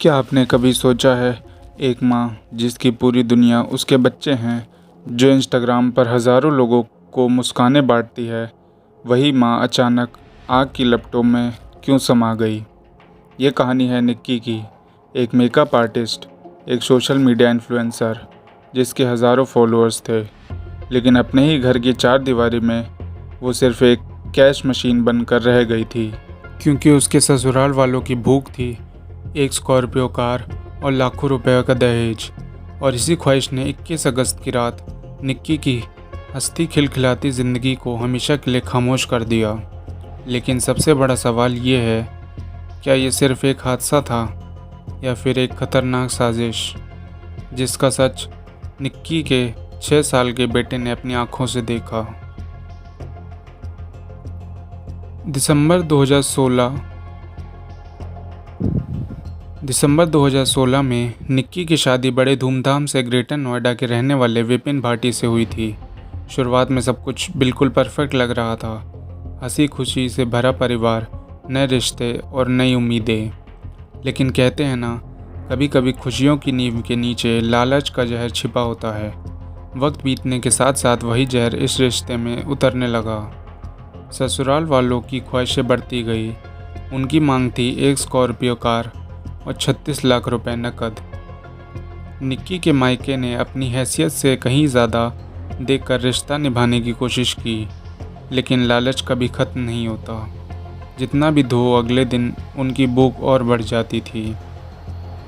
क्या आपने कभी सोचा है, एक माँ जिसकी पूरी दुनिया उसके बच्चे हैं, जो इंस्टाग्राम पर हज़ारों लोगों को मुस्कानें बांटती है, वही माँ अचानक आग की लपटों में क्यों समा गई? ये कहानी है निक्की की, एक मेकअप आर्टिस्ट, एक सोशल मीडिया इन्फ्लुएंसर जिसके हज़ारों फॉलोअर्स थे, लेकिन अपने ही घर की चार दीवारी में वो सिर्फ एक कैश मशीन बनकर रह गई थी, क्योंकि उसके ससुराल वालों की भूख थी एक स्कॉर्पियो कार और लाखों रुपए का दहेज। और इसी ख्वाहिश ने 21 अगस्त की रात निक्की की हंसती खिलखिलाती ज़िंदगी को हमेशा के लिए खामोश कर दिया। लेकिन सबसे बड़ा सवाल ये है, क्या ये सिर्फ एक हादसा था या फिर एक खतरनाक साजिश, जिसका सच निक्की के 6 साल के बेटे ने अपनी आंखों से देखा। दिसंबर 2016 में निक्की की शादी बड़े धूमधाम से ग्रेटर नोएडा के रहने वाले विपिन भाटी से हुई थी। शुरुआत में सब कुछ बिल्कुल परफेक्ट लग रहा था। हंसी खुशी से भरा परिवार, नए रिश्ते और नई उम्मीदें। लेकिन कहते हैं ना, कभी कभी खुशियों की नींव के नीचे लालच का जहर छिपा होता है। वक्त बीतने के साथ साथ वही जहर इस रिश्ते में उतरने लगा। ससुराल वालों की ख्वाहिशें बढ़ती गई। उनकी मांग थी एक स्कॉर्पियो कार और 36 लाख रुपए नकद। निक्की के मायके ने अपनी हैसियत से कहीं ज़्यादा देखकर रिश्ता निभाने की कोशिश की, लेकिन लालच कभी ख़त्म नहीं होता। जितना भी धो, अगले दिन उनकी भूख और बढ़ जाती थी।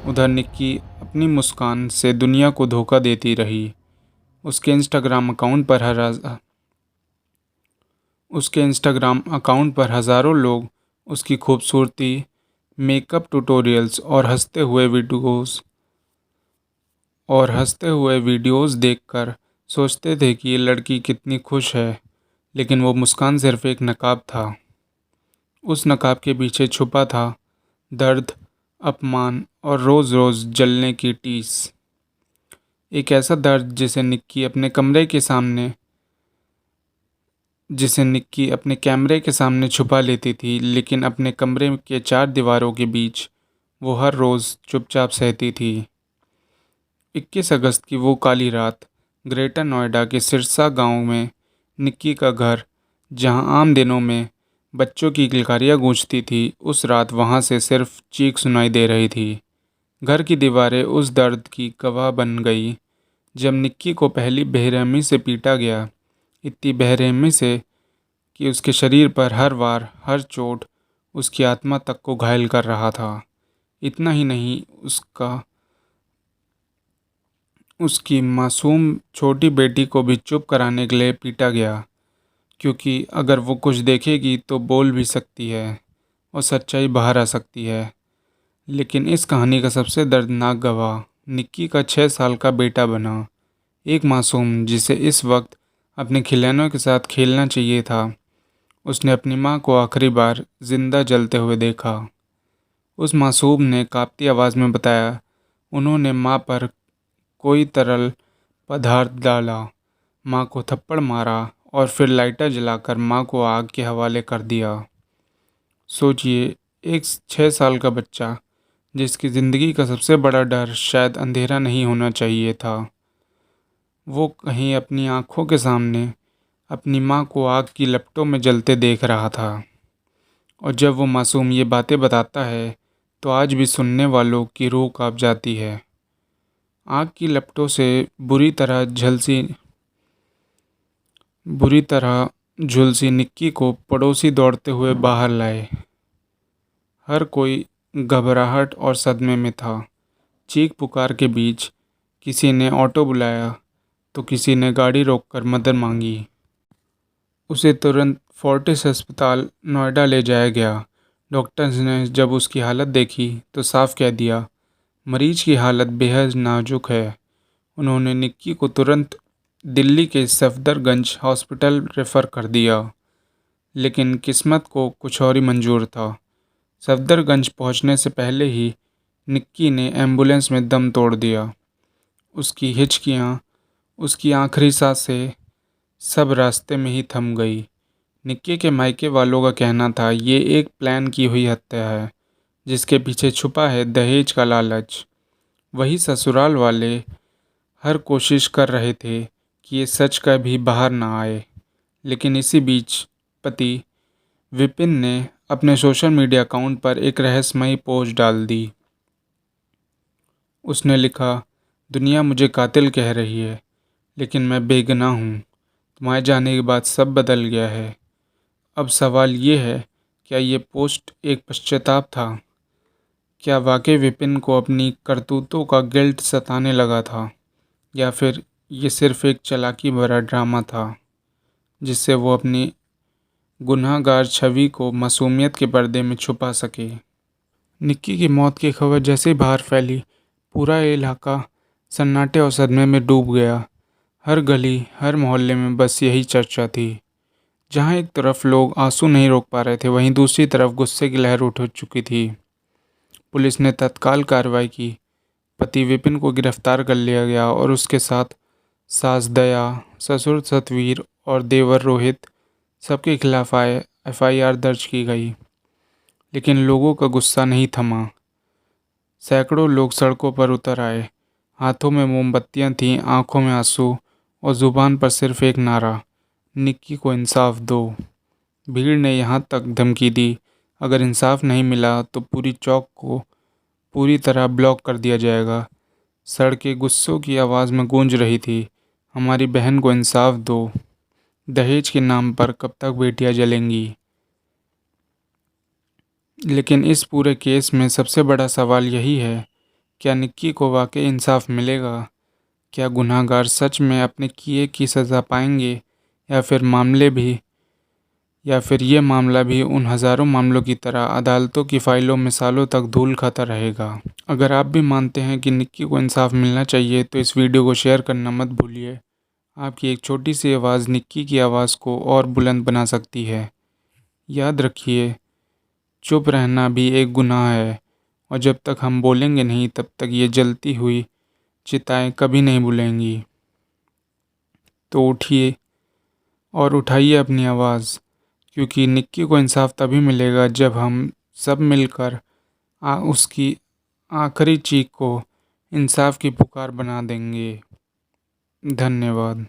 उधर निक्की अपनी मुस्कान से दुनिया को धोखा देती रही। उसके इंस्टाग्राम अकाउंट पर हज़ारों लोग उसकी खूबसूरती, मेकअप ट्यूटोरियल्स और हंसते हुए वीडियोस देखकर सोचते थे कि ये लड़की कितनी खुश है। लेकिन वो मुस्कान सिर्फ एक नकाब था। उस नकाब के पीछे छुपा था दर्द, अपमान और रोज़ रोज़ जलने की टीस। एक ऐसा दर्द जिसे निक्की अपने कैमरे के सामने छुपा लेती थी, लेकिन अपने कमरे के चार दीवारों के बीच वो हर रोज़ चुपचाप सहती थी। 21 अगस्त की वो काली रात, ग्रेटर नोएडा के सिरसा गांव में निक्की का घर, जहां आम दिनों में बच्चों की किलकारियाँ गूंजती थी, उस रात वहां से सिर्फ चीख सुनाई दे रही थी। घर की दीवारें उस दर्द की गवाह बन गई जब निक्की को पहली बेरहमी से पीटा गया। इतनी बेरहमी से कि उसके शरीर पर हर वार, हर चोट उसकी आत्मा तक को घायल कर रहा था। इतना ही नहीं, उसकी मासूम छोटी बेटी को भी चुप कराने के लिए पीटा गया, क्योंकि अगर वो कुछ देखेगी तो बोल भी सकती है और सच्चाई बाहर आ सकती है। लेकिन इस कहानी का सबसे दर्दनाक गवाह निक्की का 6 साल का बेटा बना। एक मासूम जिसे इस वक्त अपने खिलौनों के साथ खेलना चाहिए था। उसने अपनी माँ को आखिरी बार जिंदा जलते हुए देखा। उस मासूम ने कांपती आवाज़ में बताया, उन्होंने माँ पर कोई तरल पदार्थ डाला, माँ को थप्पड़ मारा और फिर लाइटर जलाकर माँ को आग के हवाले कर दिया। सोचिए, एक 6 साल का बच्चा जिसकी ज़िंदगी का सबसे बड़ा डर शायद अंधेरा नहीं होना चाहिए था, वो कहीं अपनी आंखों के सामने अपनी माँ को आग की लपटों में जलते देख रहा था। और जब वो मासूम ये बातें बताता है तो आज भी सुनने वालों की रूह कांप जाती है। आग की लपटों से बुरी तरह झुलसी निक्की को पड़ोसी दौड़ते हुए बाहर लाए। हर कोई घबराहट और सदमे में था। चीख पुकार के बीच किसी ने ऑटो बुलाया तो किसी ने गाड़ी रोककर मदद मांगी। उसे तुरंत फोर्टिस अस्पताल नोएडा ले जाया गया। डॉक्टर्स ने जब उसकी हालत देखी तो साफ कह दिया, मरीज की हालत बेहद नाजुक है। उन्होंने निक्की को तुरंत दिल्ली के सफदरगंज हॉस्पिटल रेफ़र कर दिया। लेकिन किस्मत को कुछ और ही मंजूर था। सफदरगंज पहुंचने से पहले ही निक्की ने एम्बुलेंस में दम तोड़ दिया। उसकी हिचकियाँ, उसकी आखिरी सांसें सब रास्ते में ही थम गई। निक्की के मायके वालों का कहना था, ये एक प्लान की हुई हत्या है। जिसके पीछे छुपा है दहेज का लालच। वही ससुराल वाले हर कोशिश कर रहे थे कि ये सच कभी बाहर ना आए। लेकिन इसी बीच पति विपिन ने अपने सोशल मीडिया अकाउंट पर एक रहस्यमयी पोस्ट डाल दी। उसने लिखा, दुनिया मुझे कातिल कह रही है, लेकिन मैं बेगुनाह हूँ। तुम्हारे जाने के बाद सब बदल गया है। अब सवाल ये है, क्या ये पोस्ट एक पश्चाताप था? क्या वाकई विपिन को अपनी करतूतों का गिल्ट सताने लगा था, या फिर ये सिर्फ एक चालाकी भरा ड्रामा था जिससे वो अपनी गुनहगार छवि को मासूमियत के पर्दे में छुपा सके? निक्की की मौत की खबर जैसे ही बाहर फैली, पूरा इलाका सन्नाटे और सदमे में डूब गया। हर गली, हर मोहल्ले में बस यही चर्चा थी। जहाँ एक तरफ लोग आंसू नहीं रोक पा रहे थे, वहीं दूसरी तरफ गुस्से की लहर उठ चुकी थी। पुलिस ने तत्काल कार्रवाई की। पति विपिन को गिरफ्तार कर लिया गया और उसके साथ सास दया, ससुर सतवीर और देवर रोहित सबके खिलाफ एफआईआर दर्ज की गई। लेकिन लोगों का गुस्सा नहीं थमा। सैकड़ों लोग सड़कों पर उतर आए। हाथों में मोमबत्तियां थीं, आंखों में आंसू और जुबान पर सिर्फ एक नारा, निक्की को इंसाफ दो। भीड़ ने यहाँ तक धमकी दी, अगर इंसाफ नहीं मिला तो पूरी चौक को पूरी तरह ब्लॉक कर दिया जाएगा। सड़कें गुस्सों की आवाज़ में गूंज रही थी, हमारी बहन को इंसाफ दो। दहेज के नाम पर कब तक बेटियां जलेंगी? लेकिन इस पूरे केस में सबसे बड़ा सवाल यही है, क्या निक्की को वाकई इंसाफ मिलेगा? क्या गुनहगार सच में अपने किए की सज़ा पाएंगे, या फिर ये मामला भी उन हज़ारों मामलों की तरह अदालतों की फाइलों में सालों तक धूल खाता रहेगा? अगर आप भी मानते हैं कि निक्की को इंसाफ मिलना चाहिए तो इस वीडियो को शेयर करना मत भूलिए। आपकी एक छोटी सी आवाज़ निक्की की आवाज़ को और बुलंद बना सकती है। याद रखिए, चुप रहना भी एक गुनाह है, और जब तक हम बोलेंगे नहीं तब तक ये जलती हुई चिताएं कभी नहीं बुझेंगी। तो उठिए और उठाइए अपनी आवाज़, क्योंकि निक्की को इंसाफ तभी मिलेगा जब हम सब मिलकर उसकी आखिरी चीख को इंसाफ की पुकार बना देंगे। धन्यवाद।